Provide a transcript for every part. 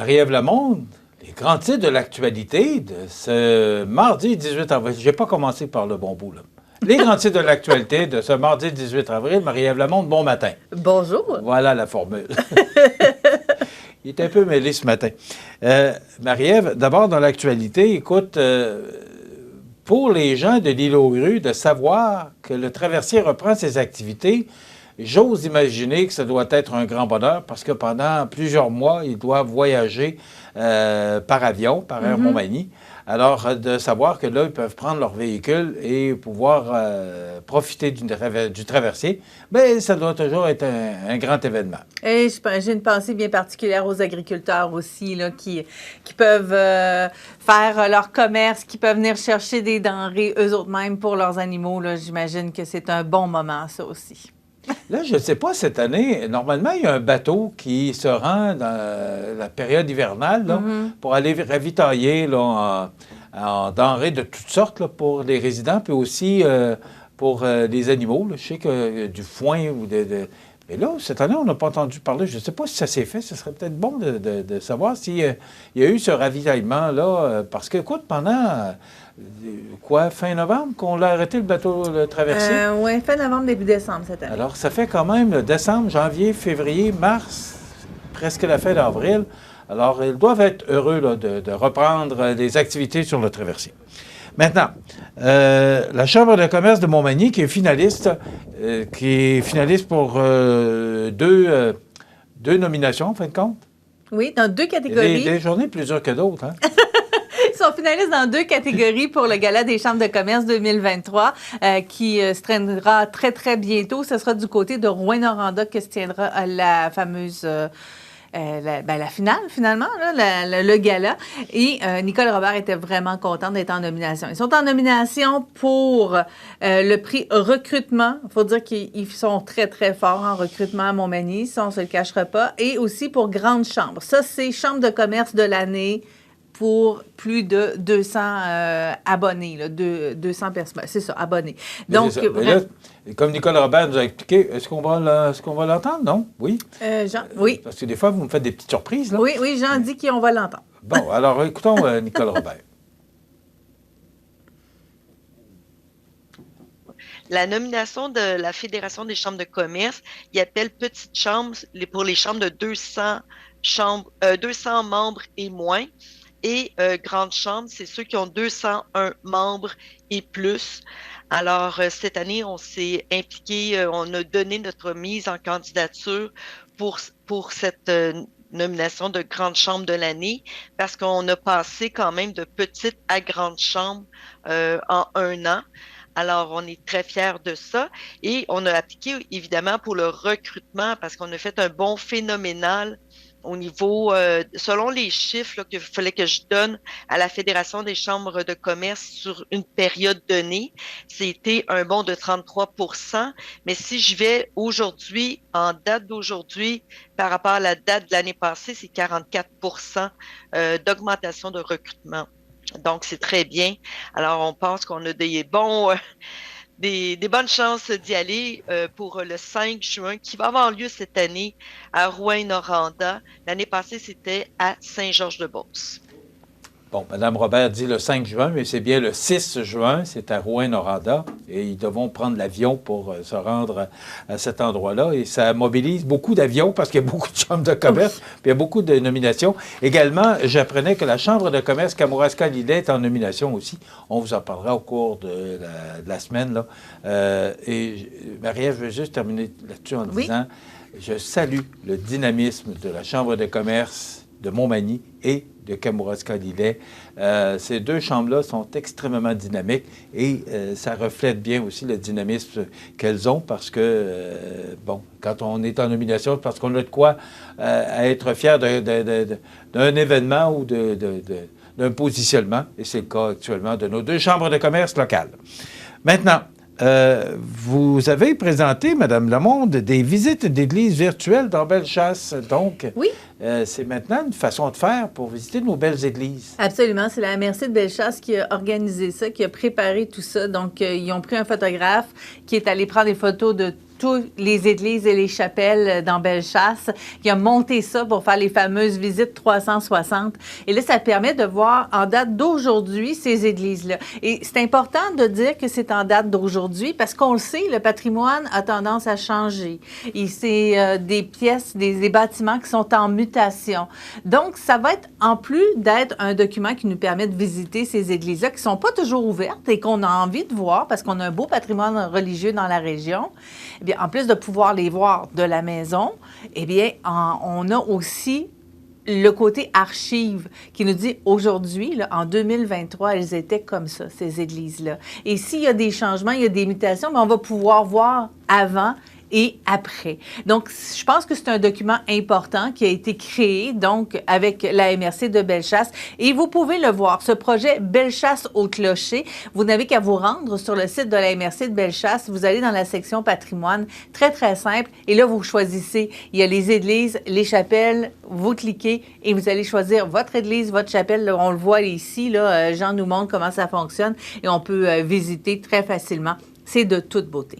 Marie-Ève Lamonde, les grands titres de l'actualité de ce mardi 18 avril. Je n'ai pas commencé par le bon bout, là. Les grands titres de l'actualité de ce mardi 18 avril. Marie-Ève Lamonde, bon matin. Bonjour. Voilà la formule. Il est un peu mêlé ce matin. Marie-Ève, d'abord dans l'actualité, écoute, pour les gens de l'île aux Grues, de savoir que le traversier reprend ses activités, j'ose imaginer que ça doit être un grand bonheur parce que pendant plusieurs mois, ils doivent voyager par avion, par Air Montmagny. Alors, de savoir que là, ils peuvent prendre leur véhicule et pouvoir profiter du traversier, bien, ça doit toujours être un grand événement. Et j'ai une pensée bien particulière aux agriculteurs aussi, là, qui peuvent faire leur commerce, qui peuvent venir chercher des denrées eux autres mêmes pour leurs animaux. Là, j'imagine que c'est un bon moment, ça aussi. Là, je ne sais pas, cette année, normalement, il y a un bateau qui se rend dans la période hivernale là, pour aller ravitailler là, en denrées de toutes sortes là, pour les résidents, puis aussi pour les animaux. Là. Je sais que du foin ou Mais là, cette année, on n'a pas entendu parler. Je ne sais pas si ça s'est fait. Ce serait peut-être bon de savoir s'il y a eu ce ravitaillement-là. Parce que, écoute, pendant... fin novembre qu'on l'a arrêté le bateau le traversier? Oui, fin novembre, début décembre cette année. Alors, ça fait quand même décembre, janvier, février, mars, presque la fin d'avril. Alors, ils doivent être heureux là, de reprendre les activités sur le traversier. Maintenant, la Chambre de commerce de Montmagny, qui est finaliste pour deux nominations, en fin de compte. Oui, dans 2 catégories. Des journées plus dures que d'autres, hein? Ils sont finalistes dans 2 catégories pour le Gala des Chambres de commerce 2023 qui se traînera très, très bientôt. Ce sera du côté de Rouyn-Noranda que se tiendra la fameuse... la finale, finalement, là, le gala. Et Nicole Robert était vraiment contente d'être en nomination. Ils sont en nomination pour le prix recrutement. Il faut dire qu'ils sont très, très forts en recrutement à Montmagny, ça, on ne se le cachera pas. Et aussi pour Grande Chambre. Ça, c'est Chambre de commerce de l'année pour plus de 200 abonnés, là, 200 personnes. C'est ça, abonnés. Donc, ça. Là, comme Nicole Robert nous a expliqué, est-ce qu'on va l'entendre, non? Oui? Jean, oui. Parce que des fois, vous me faites des petites surprises, là. Oui, Jean dit qu'on va l'entendre. Bon, alors écoutons Nicole Robert. La nomination de la Fédération des chambres de commerce, il appelle petites chambres pour les chambres de 200 membres et moins. Et grande chambre, c'est ceux qui ont 201 membres et plus. Alors, cette année, on s'est impliqué, on a donné notre mise en candidature pour cette nomination de grande chambre de l'année parce qu'on a passé quand même de petite à grande chambre en 1 an. Alors, on est très fiers de ça. Et on a appliqué, évidemment, pour le recrutement parce qu'on a fait un bond phénoménal au niveau, selon les chiffres qu'il fallait que je donne à la Fédération des chambres de commerce sur une période donnée, c'était un bond de 33%. Mais si je vais aujourd'hui, en date d'aujourd'hui, par rapport à la date de l'année passée, c'est 44% d'augmentation de recrutement. Donc, c'est très bien. Alors, on pense qu'on a des bonnes chances d'y aller pour le 5 juin qui va avoir lieu cette année à Rouyn-Noranda. L'année passée, c'était à Saint-Georges-de-Beauce. Bon, Mme Robert dit le 5 juin, mais c'est bien le 6 juin, c'est à Rouyn-Noranda, et ils devront prendre l'avion pour se rendre à cet endroit-là. Et ça mobilise beaucoup d'avions parce qu'il y a beaucoup de chambres de commerce, puis il y a beaucoup de nominations. Également, j'apprenais que la Chambre de commerce Kamouraska-Lillet est en nomination aussi. On vous en parlera au cours de la semaine, là. Et Marie-Ève, je veux juste terminer là-dessus en disant, je salue le dynamisme de la Chambre de commerce de Montmagny et de Kamouraska-Lillet. Ces 2 chambres-là sont extrêmement dynamiques et ça reflète bien aussi le dynamisme qu'elles ont parce que, quand on est en nomination, parce qu'on a de quoi à être fier d'un événement ou d'un positionnement, et c'est le cas actuellement de nos 2 chambres de commerce locales. Maintenant, vous avez présenté, Mme Lamonde, des visites d'églises virtuelles dans Bellechasse. Donc, oui. C'est maintenant une façon de faire pour visiter nos belles églises. Absolument. C'est la MRC de Bellechasse qui a organisé ça, qui a préparé tout ça. Donc, ils ont pris un photographe qui est allé prendre des photos de toutes les églises et les chapelles dans Bellechasse, qui a monté ça pour faire les fameuses visites 360. Et là, ça permet de voir en date d'aujourd'hui ces églises-là. Et c'est important de dire que c'est en date d'aujourd'hui parce qu'on le sait, le patrimoine a tendance à changer. Et c'est des pièces, des bâtiments qui sont en mutation. Donc, ça va être, en plus d'être un document qui nous permet de visiter ces églises-là qui ne sont pas toujours ouvertes et qu'on a envie de voir parce qu'on a un beau patrimoine religieux dans la région, eh bien, en plus de pouvoir les voir de la maison, eh bien, on a aussi le côté archive qui nous dit aujourd'hui, là, en 2023, elles étaient comme ça, ces églises-là. Et s'il y a des changements, il y a des mutations, mais on va pouvoir voir avant et après. Donc, je pense que c'est un document important qui a été créé, donc, avec la MRC de Bellechasse. Et vous pouvez le voir, ce projet Bellechasse au clocher, vous n'avez qu'à vous rendre sur le site de la MRC de Bellechasse. Vous allez dans la section patrimoine, très, très simple. Et là, vous choisissez, il y a les églises, les chapelles, vous cliquez et vous allez choisir votre église, votre chapelle. Là, on le voit ici, là, Jean nous montre comment ça fonctionne et on peut visiter très facilement. C'est de toute beauté.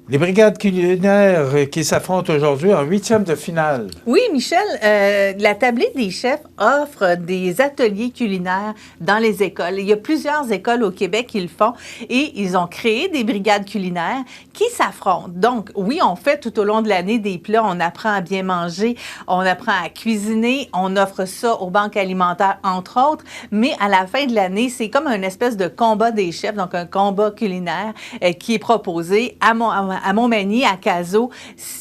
Les brigades culinaires qui s'affrontent aujourd'hui en 8e de finale. Oui, Michel, la tablée des chefs offre des ateliers culinaires dans les écoles. Il y a plusieurs écoles au Québec qui le font et ils ont créé des brigades culinaires qui s'affrontent. Donc, oui, on fait tout au long de l'année des plats, on apprend à bien manger, on apprend à cuisiner, on offre ça aux banques alimentaires, entre autres, mais à la fin de l'année, c'est comme une espèce de combat des chefs, donc un combat culinaire qui est proposé à Montmagny, à Cazaux.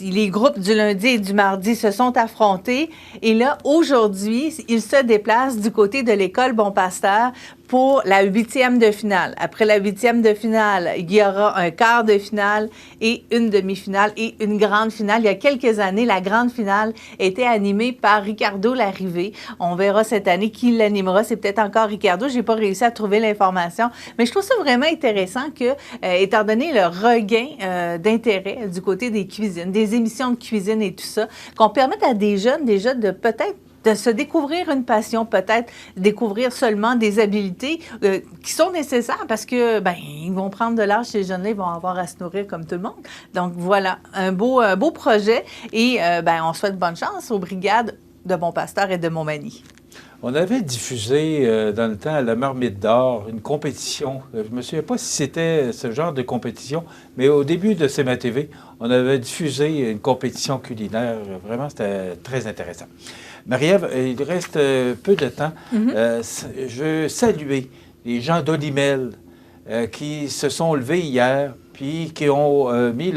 Les groupes du lundi et du mardi se sont affrontés. Et là, aujourd'hui, ils se déplacent du côté de l'école Bon Pasteur pour la 8e de finale. Après la 8e de finale, il y aura un quart de finale et une demi-finale et une grande finale. Il y a quelques années, la grande finale était animée par Ricardo Larrivée. On verra cette année qui l'animera. C'est peut-être encore Ricardo. Je n'ai pas réussi à trouver l'information. Mais je trouve ça vraiment intéressant que, étant donné le regain d'intérêt du côté des cuisines, des émissions de cuisine et tout ça, qu'on permette à des jeunes déjà de peut-être de se découvrir une passion, peut-être découvrir seulement des habiletés qui sont nécessaires parce que, ben, ils vont prendre de l'âge, ces jeunes-là, ils vont avoir à se nourrir comme tout le monde. Donc, voilà, un beau projet et, ben, on souhaite bonne chance aux brigades de Bon Pasteur et de Montmagny. On avait diffusé dans le temps à la Marmite d'Or une compétition. Je ne me souviens pas si c'était ce genre de compétition, mais au début de CMA TV, on avait diffusé une compétition culinaire. Vraiment, c'était très intéressant. Marie-Ève, il reste peu de temps. Je veux saluer les gens d'Olimel qui se sont levés hier, puis qui ont mis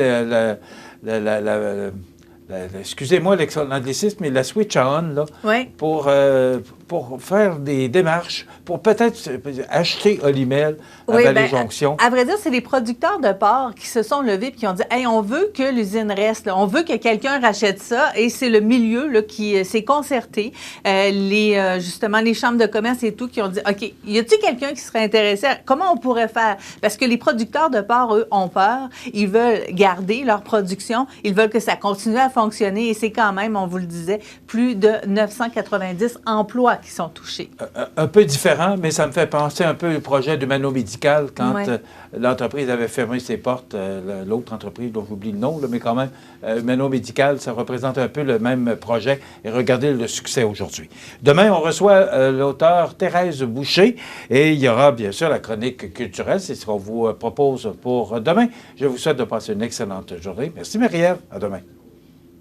excusez-moi l'anglicisme, mais la switch on, là, oui, pour faire des démarches, pour peut-être acheter Olimel à Vallée-Jonction. À vrai dire, c'est les producteurs de porc qui se sont levés et qui ont dit « Hey, on veut que l'usine reste, là. On veut que quelqu'un rachète ça. » Et c'est le milieu là, qui s'est concerté. Justement, les chambres de commerce et tout qui ont dit « OK, y a-t-il quelqu'un qui serait intéressé? Comment on pourrait faire? » Parce que les producteurs de porc, eux, ont peur. Ils veulent garder leur production. Ils veulent que ça continue à fonctionner. Et c'est quand même, on vous le disait, plus de 990 emplois qui sont touchés. Un peu différent, mais ça me fait penser un peu au projet de Mano Médical quand l'entreprise avait fermé ses portes, l'autre entreprise dont j'oublie le nom, là, mais quand même, Mano Médical, ça représente un peu le même projet et regardez le succès aujourd'hui. Demain, on reçoit l'auteur Thérèse Boucher et il y aura bien sûr la chronique culturelle, c'est ce qu'on vous propose pour demain. Je vous souhaite de passer une excellente journée. Merci Marie-Ève, à demain.